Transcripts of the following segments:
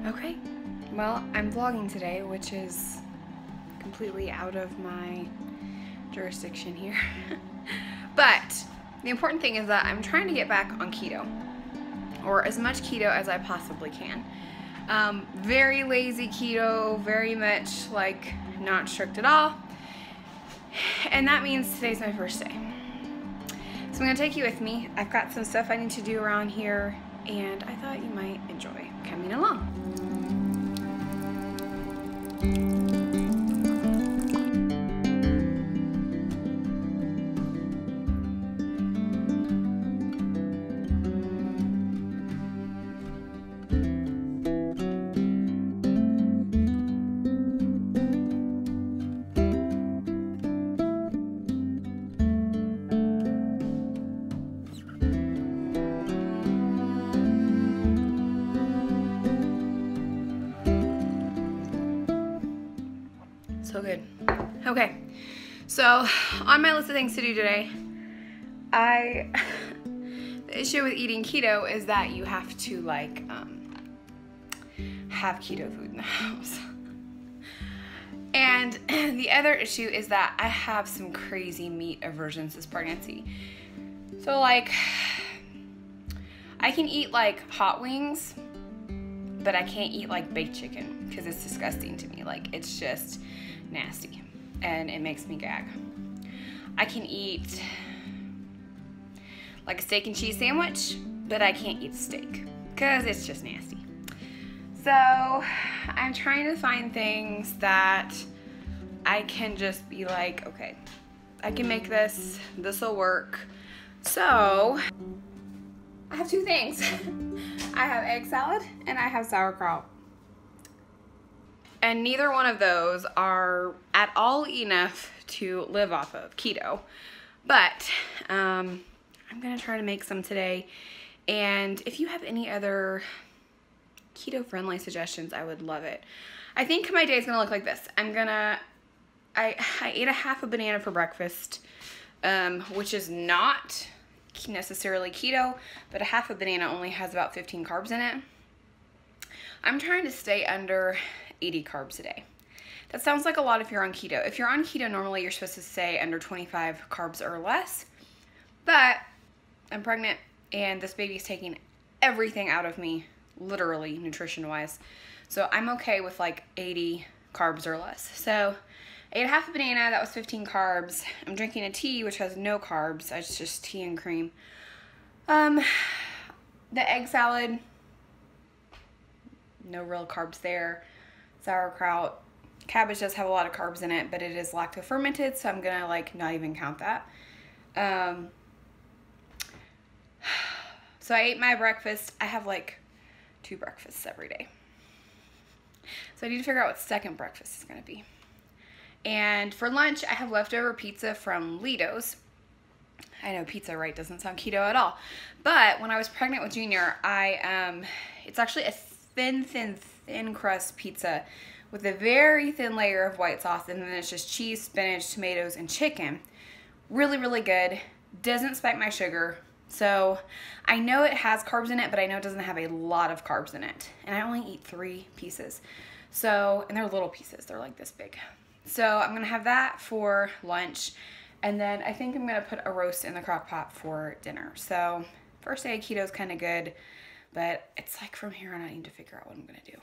Okay, well, I'm vlogging today, which is completely out of my jurisdiction here. But the important thing is that I'm trying to get back on keto, or as much keto as I possibly can. Very lazy keto, very much like not strict at all. And that means today's my first day. So I'm gonna take you with me. I've got some stuff I need to do around here, and I thought you might enjoy coming along. So good. Okay, so on my list of things to do today, the issue with eating keto is that you have to have keto food in the house. And the other issue is that I have some crazy meat aversions this pregnancy. So like, I can eat like hot wings, but I can't eat like baked chicken because it's disgusting to me. Like, it's just nasty and it makes me gag. I can eat like a steak and cheese sandwich, but I can't eat steak because it's just nasty. So I'm trying to find things that I can just be like, okay, I can make this, this'll work. So I have two things. I have egg salad and I have sauerkraut. And neither one of those are at all enough to live off of keto. But I'm gonna try to make some today. And if you have any other keto-friendly suggestions, I would love it. I think my day is gonna look like this. I ate a half a banana for breakfast, which is not necessarily keto, but a half a banana only has about 15 carbs in it. I'm trying to stay under 80 carbs a day. That sounds like a lot if you're on keto. If you're on keto, normally you're supposed to stay under 25 carbs or less, but I'm pregnant and this baby's taking everything out of me, literally nutrition-wise. So I'm okay with like 80 carbs or less. So I ate half a banana, that was 15 carbs. I'm drinking a tea, which has no carbs. It's just tea and cream. The egg salad, no real carbs there. Sauerkraut, cabbage does have a lot of carbs in it, but it is lacto fermented, so I'm gonna like not even count that. So I ate my breakfast. I have like 2 breakfasts every day. So I need to figure out what second breakfast is gonna be. And for lunch, I have leftover pizza from Lido's. I know pizza, right, doesn't sound keto at all. But when I was pregnant with Junior, it's actually a thin crust pizza with a very thin layer of white sauce, and then it's just cheese, spinach, tomatoes, and chicken. Really, really good. Doesn't spike my sugar. So I know it has carbs in it, but I know it doesn't have a lot of carbs in it. And I only eat 3 pieces. So, and they're little pieces. They're like this big. So I'm gonna have that for lunch. And then I think I'm gonna put a roast in the crock pot for dinner. So first day of keto is kind of good, but it's like from here on I need to figure out what I'm gonna do.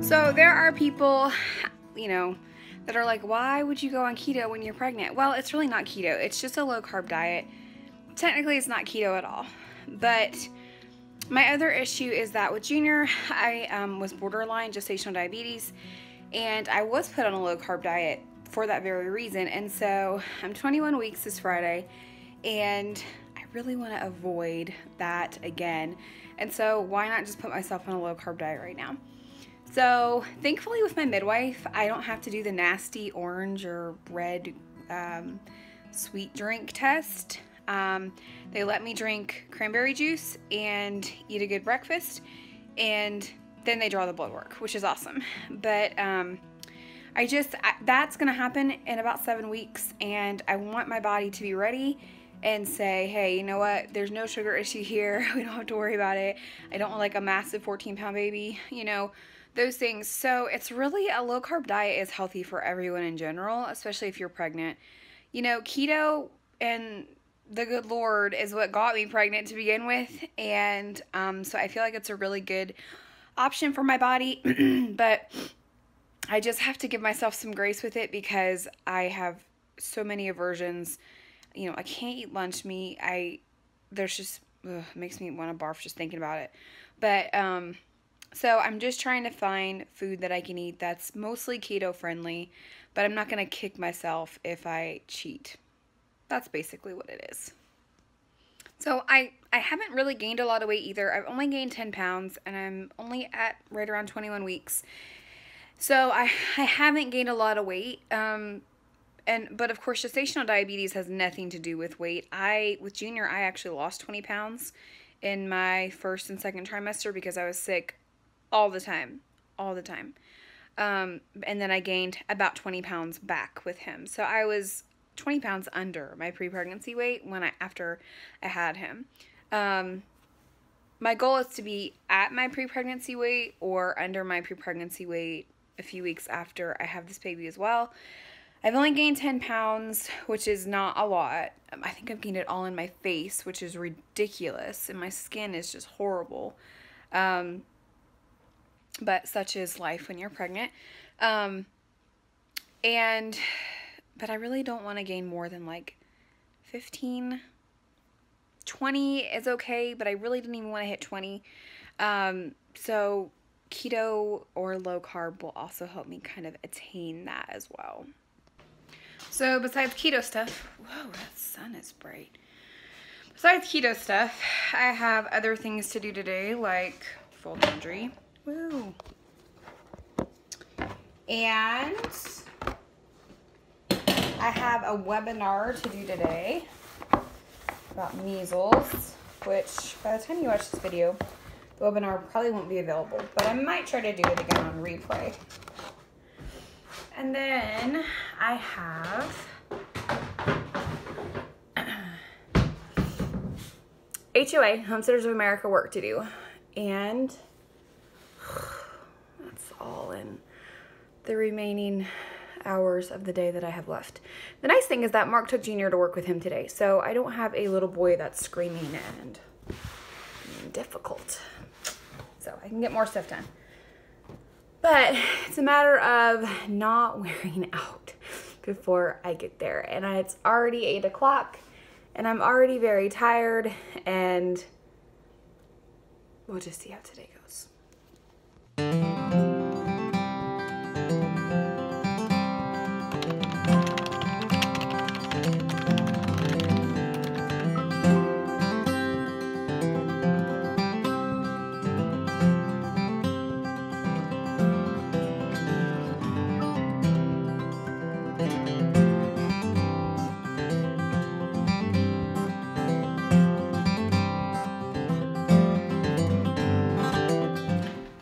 So there are people, you know, that are like, why would you go on keto when you're pregnant? Well, it's really not keto. It's just a low carb diet. Technically, it's not keto at all. But my other issue is that with Junior, I was borderline gestational diabetes, and I was put on a low carb diet for that very reason. And so I'm 21 weeks this Friday, and I really want to avoid that again. And so why not just put myself on a low carb diet right now? So thankfully with my midwife, I don't have to do the nasty orange or red sweet drink test. They let me drink cranberry juice and eat a good breakfast, and then they draw the blood work, which is awesome. But that's gonna happen in about 7 weeks, and I want my body to be ready and say, hey, you know what, there's no sugar issue here. We don't have to worry about it. I don't want like a massive 14-pound baby, you know, those things. So it's really, a low carb diet is healthy for everyone in general, especially if you're pregnant. You know, keto and the good Lord is what got me pregnant to begin with. And so I feel like it's a really good option for my body, but I just have to give myself some grace with it because I have so many aversions. You know, I can't eat lunch meat. There's just, it makes me want to barf just thinking about it. But, so I'm just trying to find food that I can eat that's mostly keto friendly, but I'm not going to kick myself if I cheat. That's basically what it is. So I haven't really gained a lot of weight either. I've only gained 10 pounds, and I'm only at right around 21 weeks. So I haven't gained a lot of weight. But of course, gestational diabetes has nothing to do with weight. With Junior, I actually lost 20 pounds in my first and second trimester because I was sick all the time. And then I gained about 20 pounds back with him. So I was 20 pounds under my pre-pregnancy weight after I had him. My goal is to be at my pre-pregnancy weight or under my pre-pregnancy weight a few weeks after I have this baby as well. I've only gained 10 pounds, which is not a lot. I think I've gained it all in my face, which is ridiculous, and my skin is just horrible. But such is life when you're pregnant. But I really don't want to gain more than like 15. 20 is okay, but I really didn't even want to hit 20. So keto or low carb will also help me kind of attain that as well. So besides keto stuff, whoa, that sun is bright. Besides keto stuff, I have other things to do today, like fold laundry. Woo. And I have a webinar to do today about measles, which by the time you watch this video, the webinar probably won't be available, but I might try to do it again on replay. And then I have HOA, Homesteaders of America work to do, and that's all in the remaining hours of the day that I have left. The nice thing is that Mark took Junior to work with him today, so I don't have a little boy that's screaming and difficult, so I can get more stuff done. But it's a matter of not wearing out before I get there, and it's already 8 o'clock, and I'm already very tired, and we'll just see how today goes.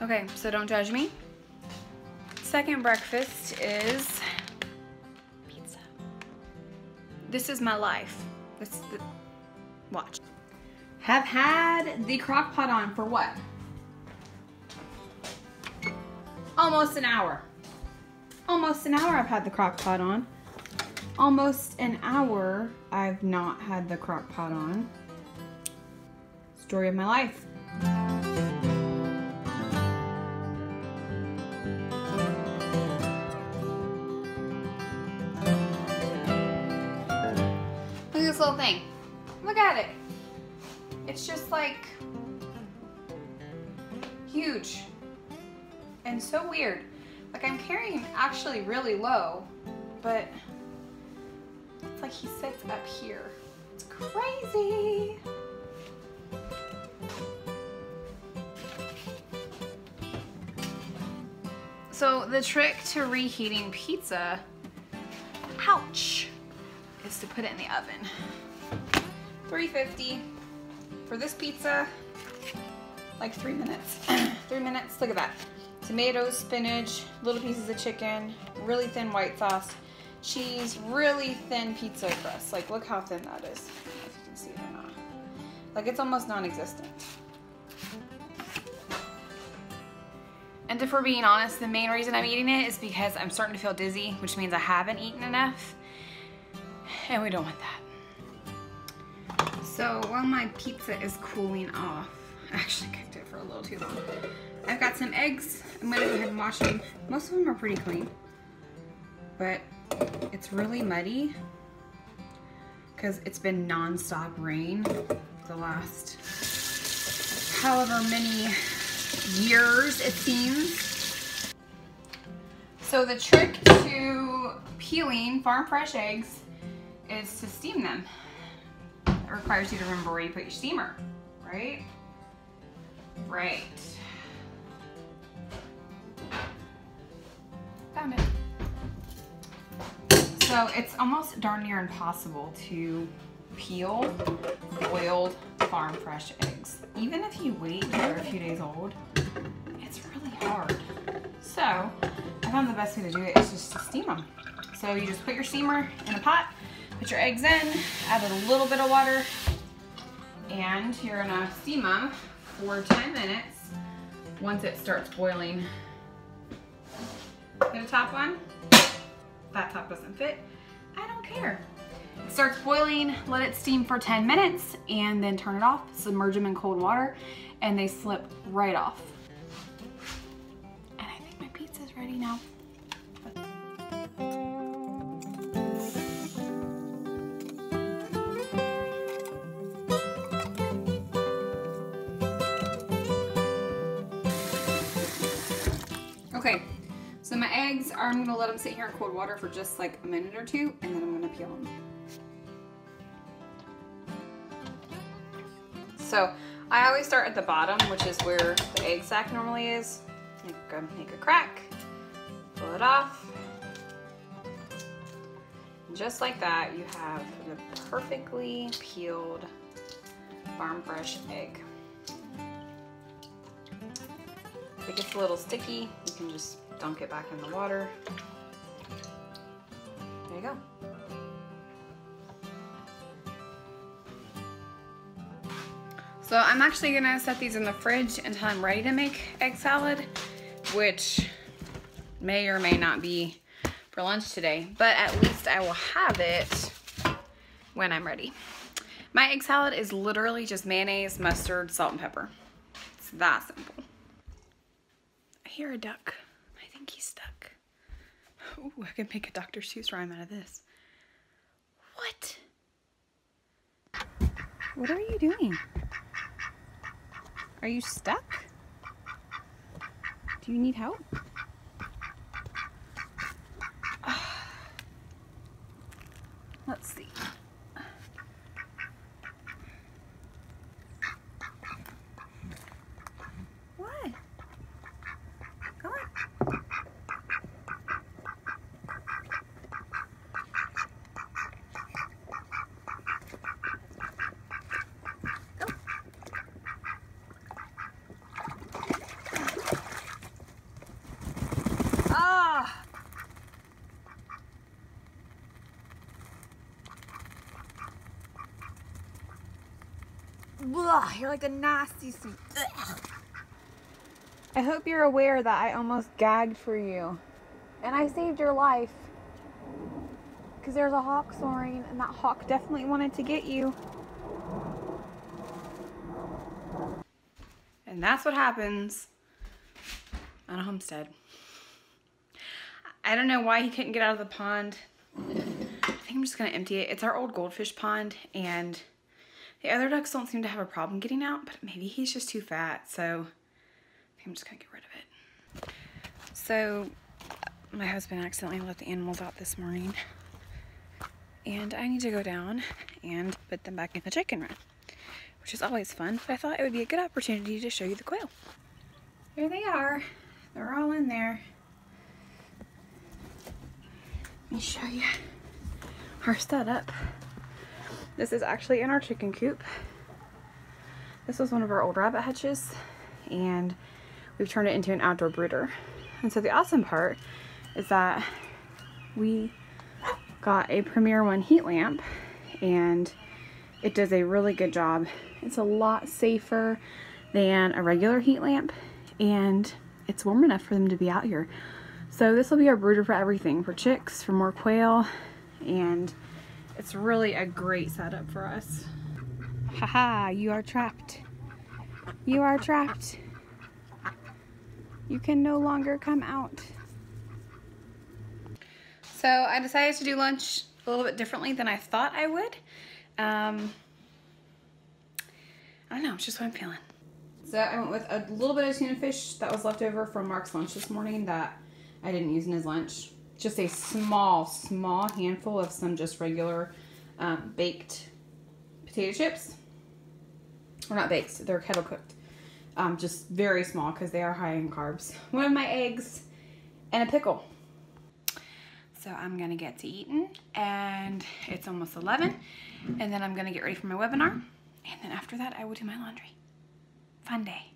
Okay, so don't judge me. Second breakfast is pizza. This is my life. Watch. Have had the crock pot on for what? Almost an hour. Almost an hour I've had the crock pot on. Almost an hour I've not had the crock pot on. Story of my life. It's just like huge and so weird. Like I'm carrying actually really low, but it's like he sits up here. It's crazy. So the trick to reheating pizza, ouch, is to put it in the oven. 350 for this pizza, like 3 minutes. 3 minutes, look at that. Tomatoes, spinach, little pieces of chicken, really thin white sauce, cheese, really thin pizza crust. Like look how thin that is. I don't know if you can see it or not. Like it's almost non-existent. And if we're being honest, the main reason I'm eating it is because I'm starting to feel dizzy, which means I haven't eaten enough, and we don't want that. So while my pizza is cooling off, I actually cooked it for a little too long. I've got some eggs. I'm gonna go ahead and wash them. Most of them are pretty clean, but it's really muddy because it's been non-stop rain the last however many years it seems. So the trick to peeling farm fresh eggs is to steam them. It requires you to remember where you put your steamer, right? Right. Found it. So it's almost darn near impossible to peel boiled farm fresh eggs. Even if you wait till they're a few days old, it's really hard. So I found the best way to do it is just to steam them. So you just put your steamer in a pot, put your eggs in, add a little bit of water, and you're gonna steam them for 10 minutes. Once it starts boiling, get a top one. That top doesn't fit. I don't care. It starts boiling, let it steam for 10 minutes, and then turn it off, submerge them in cold water, and they slip right off. And I think my pizza's ready now. Okay, so my eggs, I'm gonna let them sit here in cold water for just like a minute or two, and then I'm gonna peel them. So I always start at the bottom, which is where the egg sac normally is. Make a crack, pull it off. And just like that, you have the perfectly peeled farm fresh egg. If it gets a little sticky, you can just dunk it back in the water. There you go. So I'm actually gonna set these in the fridge until I'm ready to make egg salad, which may or may not be for lunch today, but at least I will have it when I'm ready. My egg salad is literally just mayonnaise, mustard, salt, and pepper. It's that simple. I hear a duck. I think he's stuck. Ooh, I can make a Dr. Seuss rhyme out of this. What? What are you doing? Are you stuck? Do you need help? Let's see. What? Come on. Blah, you're like the nastiest thing. I hope you're aware that I almost gagged for you. And I saved your life. Because there's a hawk soaring, and that hawk definitely wanted to get you. And that's what happens on a homestead. I don't know why he couldn't get out of the pond. I think I'm just going to empty it. It's our old goldfish pond, and The other ducks don't seem to have a problem getting out, but maybe he's just too fat, so I'm just gonna get rid of it. So my husband accidentally let the animals out this morning, and I need to go down and put them back in the chicken run, which is always fun, but I thought it would be a good opportunity to show you the quail. Here they are. They're all in there. Let me show you our setup. This is actually in our chicken coop. This was one of our old rabbit hutches, and we've turned it into an outdoor brooder. And so the awesome part is that we got a Premier One heat lamp, and it does a really good job. It's a lot safer than a regular heat lamp, and it's warm enough for them to be out here. So this will be our brooder for everything, for chicks, for more quail, and it's really a great setup for us. Haha, you are trapped. You are trapped. You can no longer come out. So I decided to do lunch a little bit differently than I thought I would. I don't know, it's just what I'm feeling. So I went with a little bit of tuna fish that was left over from Mark's lunch this morning that I didn't use in his lunch. Just a small handful of some just regular baked potato chips. Or not baked, they're kettle cooked. Just very small because they are high in carbs. One of my eggs and a pickle. So I'm gonna get to eating, and it's almost 11, and then I'm gonna get ready for my webinar, and then after that I will do my laundry. Fun day.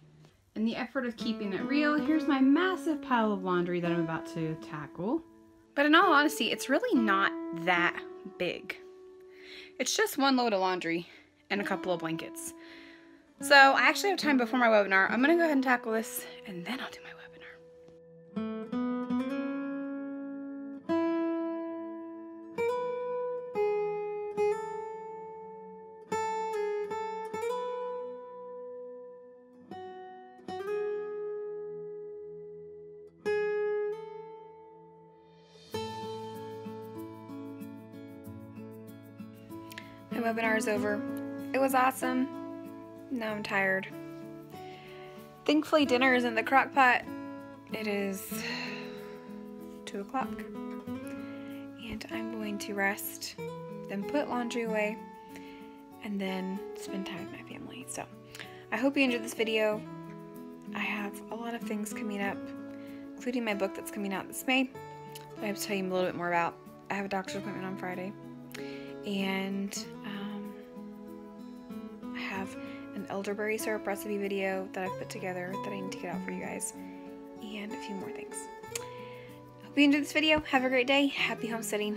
In the effort of keeping it real, here's my massive pile of laundry that I'm about to tackle. But in all honesty, it's really not that big. It's just one load of laundry and a couple of blankets. So I actually have time before my webinar. I'm gonna go ahead and tackle this, and then I'll do my webinar. My webinar is over. It was awesome. Now I'm tired. Thankfully dinner is in the crock pot. It is 2 o'clock. And I'm going to rest, then put laundry away, and then spend time with my family. So I hope you enjoyed this video. I have a lot of things coming up, including my book that's coming out this May. I have to tell you a little bit more about. I have a doctor's appointment on Friday. And I have an elderberry syrup recipe video that I've put together that I need to get out for you guys, and a few more things. Hope you enjoyed this video. Have a great day. Happy homesteading.